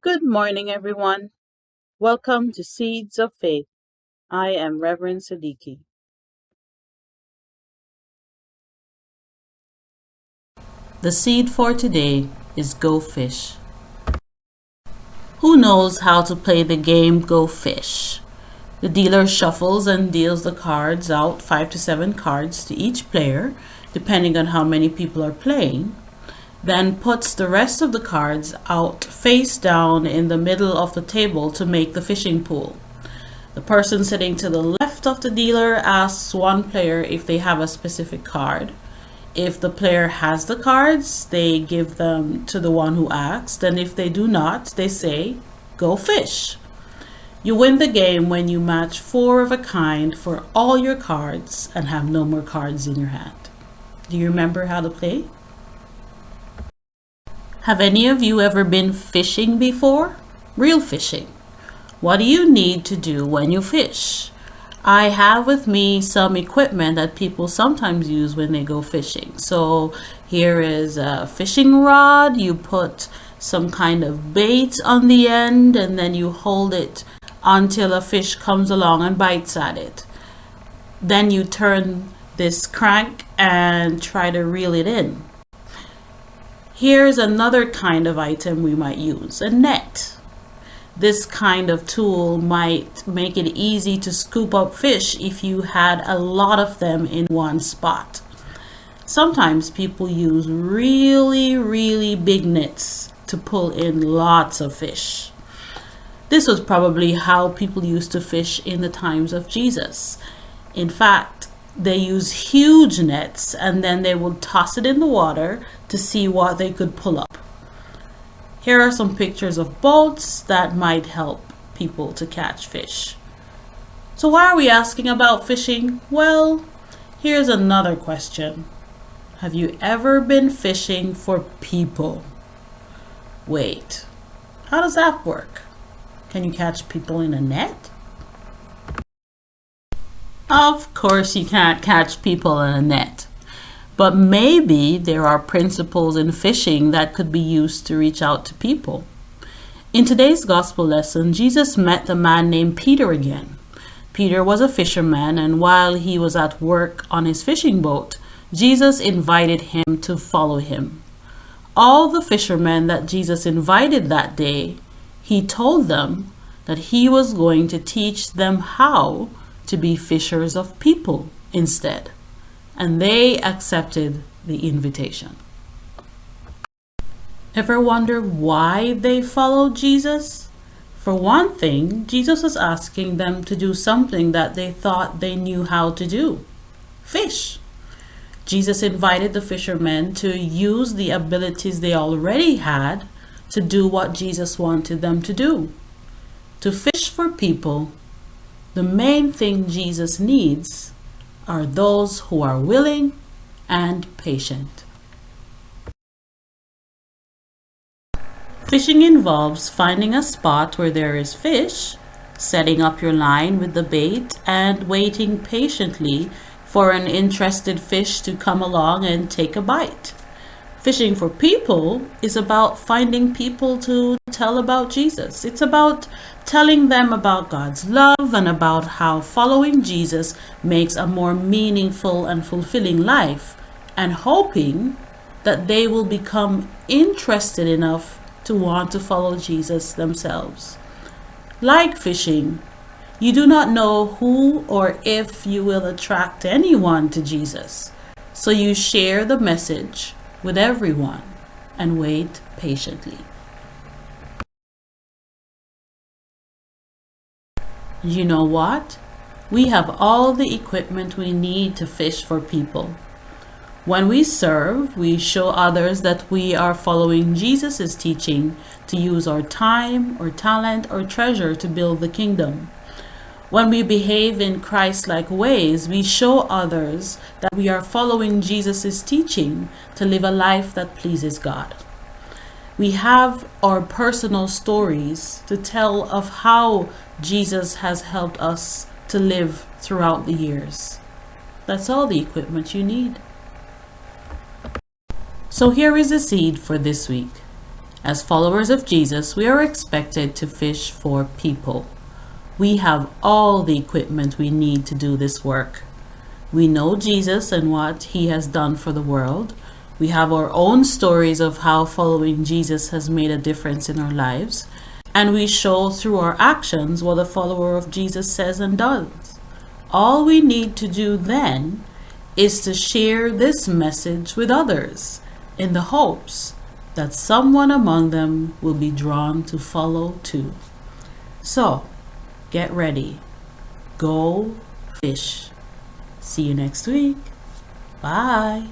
Good morning, everyone. Welcome to Seeds of Faith. I am Reverend Siddiqui. The seed for today is Go Fish. Who knows how to play the game Go Fish? The dealer shuffles and deals the cards out, 5 to 7 cards to each player, depending on how many people are playing, then puts the rest of the cards out face down in the middle of the table to make the fishing pool. The person sitting to the left of the dealer asks one player if they have a specific card. If the player has the cards, they give them to the one who asked, and if they do not, they say, "Go fish." You win the game when you match 4 of a kind for all your cards and have no more cards in your hand. Do you remember how to play? Have any of you ever been fishing before? Real fishing. What do you need to do when you fish? I have with me some equipment that people sometimes use when they go fishing. So here is a fishing rod. You put some kind of bait on the end and then you hold it until a fish comes along and bites at it. Then you turn this crank and try to reel it in. Here's another kind of item we might use, a net. This kind of tool might make it easy to scoop up fish if you had a lot of them in one spot. Sometimes people use really big nets to pull in lots of fish. This was probably how people used to fish in the times of Jesus. In fact, they used huge nets and then they would toss it in the water to see what they could pull up. Here are some pictures of boats that might help people to catch fish. So why are we asking about fishing? Well, here's another question. Have you ever been fishing for people? Wait, how does that work? Can you catch people in a net? Of course you can't catch people in a net. But maybe there are principles in fishing that could be used to reach out to people. In today's gospel lesson, Jesus met the man named Peter again. Peter was a fisherman, and while he was at work on his fishing boat, Jesus invited him to follow him. All the fishermen that Jesus invited that day, he told them that he was going to teach them how to be fishers of people instead. And they accepted the invitation. Ever wonder why they followed Jesus? For one thing, Jesus was asking them to do something that they thought they knew how to do: fish. Jesus invited the fishermen to use the abilities they already had to do what Jesus wanted them to do. To fish for people, the main thing Jesus needs are those who are willing and patient. Fishing involves finding a spot where there is fish, setting up your line with the bait, and waiting patiently for an interested fish to come along and take a bite. Fishing for people is about finding people to tell about Jesus. It's about telling them about God's love and about how following Jesus makes a more meaningful and fulfilling life, and hoping that they will become interested enough to want to follow Jesus themselves. Like fishing, you do not know who or if you will attract anyone to Jesus, so you share the message with everyone and wait patiently. You know what? We have all the equipment we need to fish for people. When we serve, we show others that we are following Jesus' teaching to use our time or talent or treasure to build the kingdom. When we behave in Christ-like ways, we show others that we are following Jesus' teaching to live a life that pleases God. We have our personal stories to tell of how Jesus has helped us to live throughout the years. That's all the equipment you need. So here is a seed for this week. As followers of Jesus, we are expected to fish for people. We have all the equipment we need to do this work. We know Jesus and what he has done for the world. We have our own stories of how following Jesus has made a difference in our lives. And we show through our actions what a follower of Jesus says and does. All we need to do then is to share this message with others in the hopes that someone among them will be drawn to follow too. So, get ready. Go fish. See you next week. Bye.